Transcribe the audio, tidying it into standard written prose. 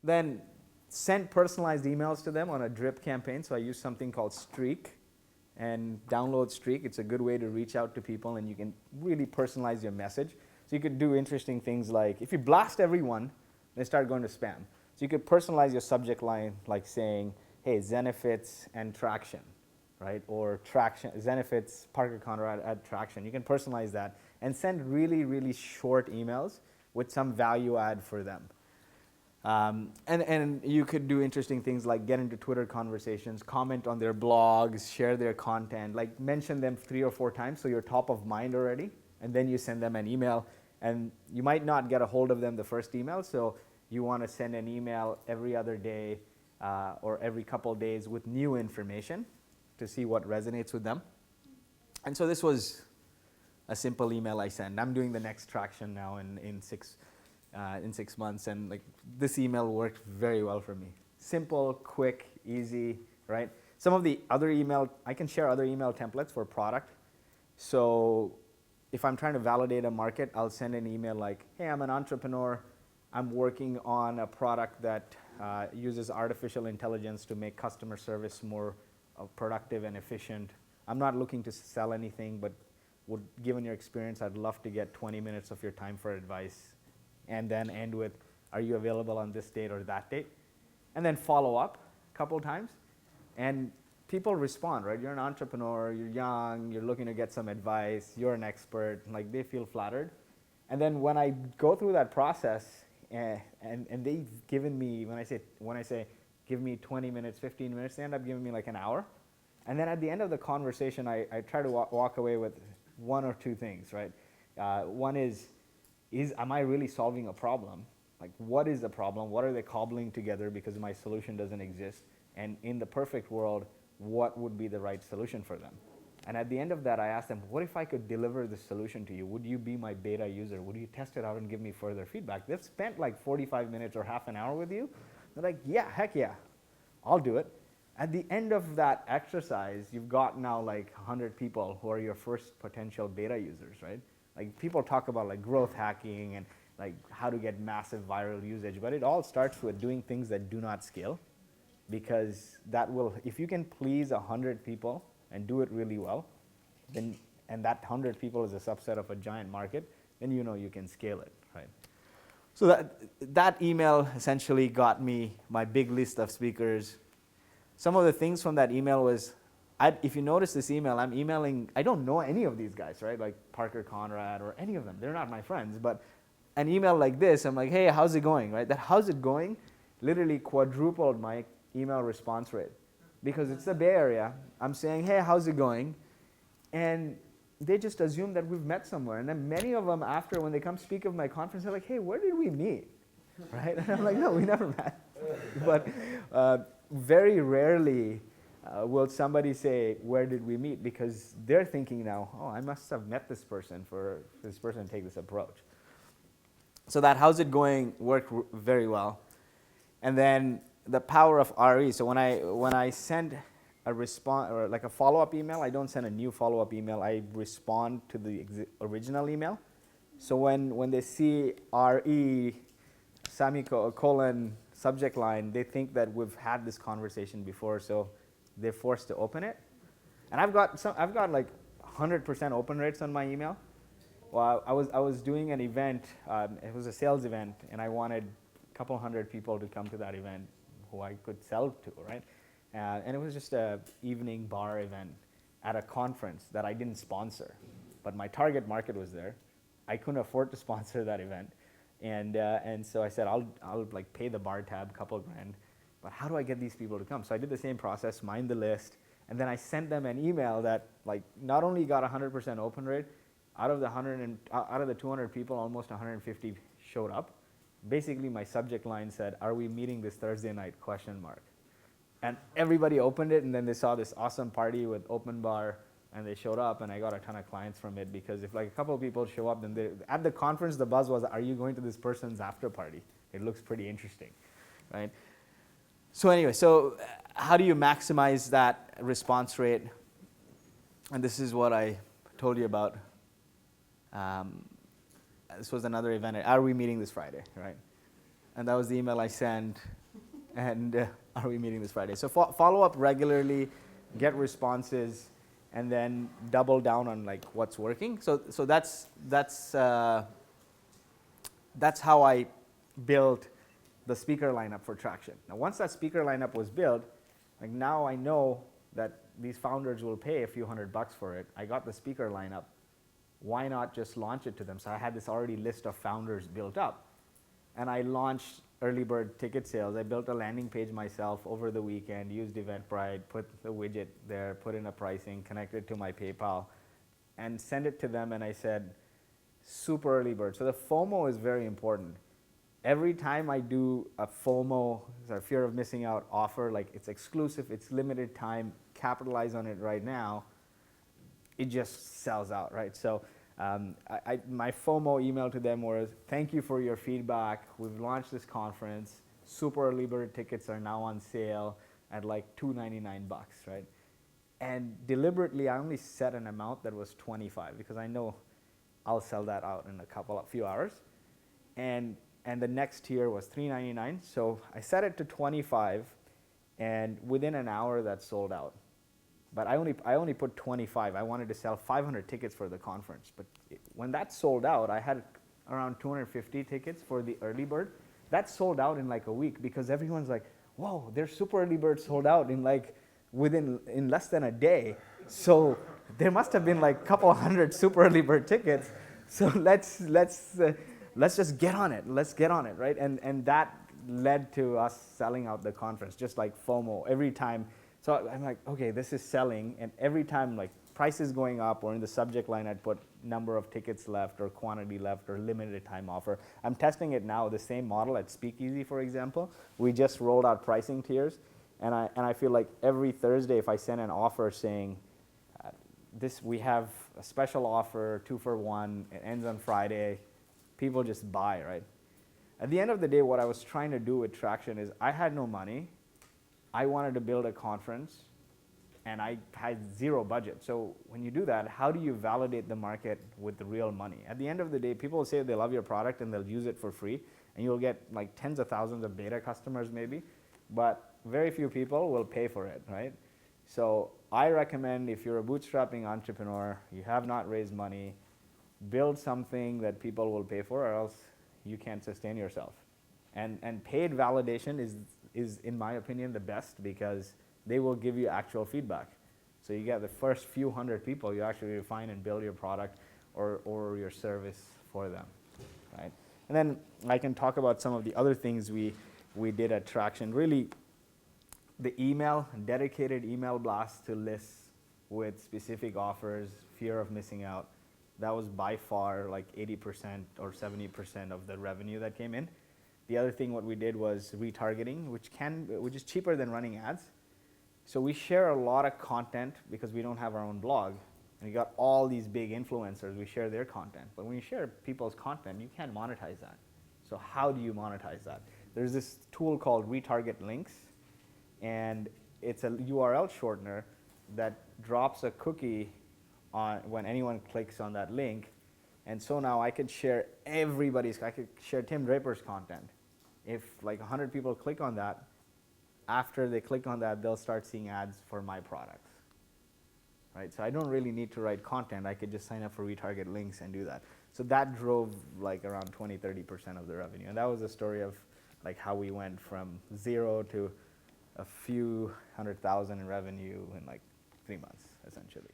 Then send personalized emails to them on a drip campaign. So I use something called Streak, and download Streak. It's a good way to reach out to people, and you can really personalize your message. So you could do interesting things like, if you blast everyone, they start going to spam. So you could personalize your subject line, like saying, hey, Zenefits and Traction, right? Or Traction, Zenefits, Parker Conrad at Traction. You can personalize that and send really, really short emails with some value add for them. And you could do interesting things like get into Twitter conversations, comment on their blogs, share their content, like mention them 3 or 4 times so you're top of mind already, and then you send them an email. And you might not get a hold of them the first email, so you want to send an email every other day or every couple of days with new information to see what resonates with them. And so this was a simple email I sent. I'm doing the next Traction now in 6 months, and like this email worked very well for me. Simple, quick, easy, right? Some of the other email, I can share other email templates for product. So if I'm trying to validate a market, I'll send an email like, hey, I'm an entrepreneur. I'm working on a product that uses artificial intelligence to make customer service more productive and efficient. I'm not looking to sell anything, but given your experience, I'd love to get 20 minutes of your time for advice. And then end with, are you available on this date or that date? And then follow up a couple times. And people respond, right? You're an entrepreneur, you're young, you're looking to get some advice, you're an expert, like they feel flattered. And then when I go through that process, and they've given me, when I say give me 20 minutes, 15 minutes, they end up giving me like an hour. And then at the end of the conversation, I try to walk away with 1 or 2 things, right? One is am I really solving a problem? Like, what is the problem? What are they cobbling together because my solution doesn't exist? And in the perfect world, what would be the right solution for them? And at the end of that, I asked them, what if I could deliver the solution to you? Would you be my beta user? Would you test it out and give me further feedback? They've spent like 45 minutes or half an hour with you. They're like, yeah, heck yeah, I'll do it. At the end of that exercise, you've got now like 100 people who are your first potential beta users, right? Like people talk about like growth hacking and like how to get massive viral usage, but it all starts with doing things that do not scale, because that will, if you can please 100 people and do it really well, then, and that 100 people is a subset of a giant market, then you know you can scale it, right? So that email essentially got me my big list of speakers. Some of the things from that email was, if you notice this email, I'm emailing, I don't know any of these guys, right? Like Parker Conrad or any of them. They're not my friends. But an email like this, I'm like, hey, how's it going, right? That how's it going literally quadrupled my email response rate. Because it's the Bay Area. I'm saying, hey, how's it going? And they just assume that we've met somewhere. And then many of them after, when they come speak of my conference, they're like, hey, where did we meet? Right? And I'm like, no, we never met. But very rarely will somebody say, where did we meet? Because they're thinking now, oh, I must have met this person for this person to take this approach. So that how's it going worked very well. And then the power of RE. So when I send a response or like a follow-up email, I don't send a new follow-up email. I respond to the original email. So when they see RE, semicolon, subject line, they think that we've had this conversation before, so they're forced to open it. And I've got like 100% open rates on my email. Well, I was doing an event. It was a sales event, and I wanted a couple hundred people to come to that event who I could sell to, right? And it was just a evening bar event at a conference that I didn't sponsor, but my target market was there. I couldn't afford to sponsor that event, and so I said I'll like pay the bar tab, couple grand, but how do I get these people to come? So I did the same process, mined the list, and then I sent them an email that like not only got 100% open rate, out of the 200 people, almost 150 showed up. Basically, my subject line said, "Are we meeting this Thursday night?" ? And everybody opened it, and then they saw this awesome party with open bar, and they showed up, and I got a ton of clients from it, because if like a couple of people show up, then at the conference, the buzz was, "Are you going to this person's after party? It looks pretty interesting," right? So anyway, so how do you maximize that response rate? And this is what I told you about. This was another event. Are we meeting this Friday, right? and that was the email I sent. And are we meeting this Friday? So follow up regularly, get responses, and then double down on like what's working. So that's how I built the speaker lineup for Traction. Now, once that speaker lineup was built, like now I know that these founders will pay a few $100 for it. I got the speaker lineup. Why not just launch it to them? So I had this already list of founders built up, and I launched early bird ticket sales. I built a landing page myself over the weekend, used Eventbrite, put the widget there, put in a pricing, connected to my PayPal, and send it to them. And I said, super early bird. So the FOMO is very important. Every time I do a FOMO, a fear of missing out offer, like it's exclusive, it's limited time, capitalize on it right now, it just sells out, right? So my FOMO email to them was, thank you for your feedback. We've launched this conference. Super early bird tickets are now on sale at like $299, right? And deliberately, I only set an amount that was 25 because I know I'll sell that out in a few hours. And the next tier was $399. So I set it to 25, and within an hour that sold out. But I only put 25. I wanted to sell 500 tickets for the conference. But when that sold out, I had around 250 tickets for the early bird. That sold out in like a week because everyone's like, whoa, their super early bird sold out in less than a day. So there must have been like a couple hundred super early bird tickets. So let's just get on it. Let's get on it, right? And that led to us selling out the conference, just like FOMO every time. So I'm like, okay, this is selling, and every time like price is going up, or in the subject line I'd put number of tickets left, or quantity left, or limited time offer. I'm testing it now, the same model at Speakeasy, for example. We just rolled out pricing tiers, and I feel like every Thursday if I send an offer saying, we have a special offer, 2 for 1, it ends on Friday, people just buy, right? At the end of the day, what I was trying to do with Traction is I had no money. I wanted to build a conference, and I had zero budget. So when you do that, how do you validate the market with the real money? At the end of the day, people will say they love your product and they'll use it for free, and you'll get like tens of thousands of beta customers maybe, but very few people will pay for it, right? So I recommend, if you're a bootstrapping entrepreneur, you have not raised money, build something that people will pay for, or else you can't sustain yourself. And paid validation is, in my opinion, the best, because they will give you actual feedback. So you get the first few hundred people, you actually refine and build your product or your service for them, right? And then I can talk about some of the other things we did at Traction. Really, the email, dedicated email blast to lists with specific offers, fear of missing out. That was by far like 80% or 70% of the revenue that came in. The other thing what we did was retargeting, which is cheaper than running ads. So we share a lot of content because we don't have our own blog. And we got all these big influencers, we share their content. But when you share people's content, you can't monetize that. So how do you monetize that? There's this tool called Retarget Links, and it's a URL shortener that drops a cookie on when anyone clicks on that link. And so now I could share I could share Tim Draper's content. If like 100 people click on that, after they click on that, they'll start seeing ads for my products, right? So I don't really need to write content. I could just sign up for Retarget Links and do that. So that drove like around 20-30% of the revenue. And that was the story of like how we went from 0 to a few 100,000 in revenue in like 3 months, essentially.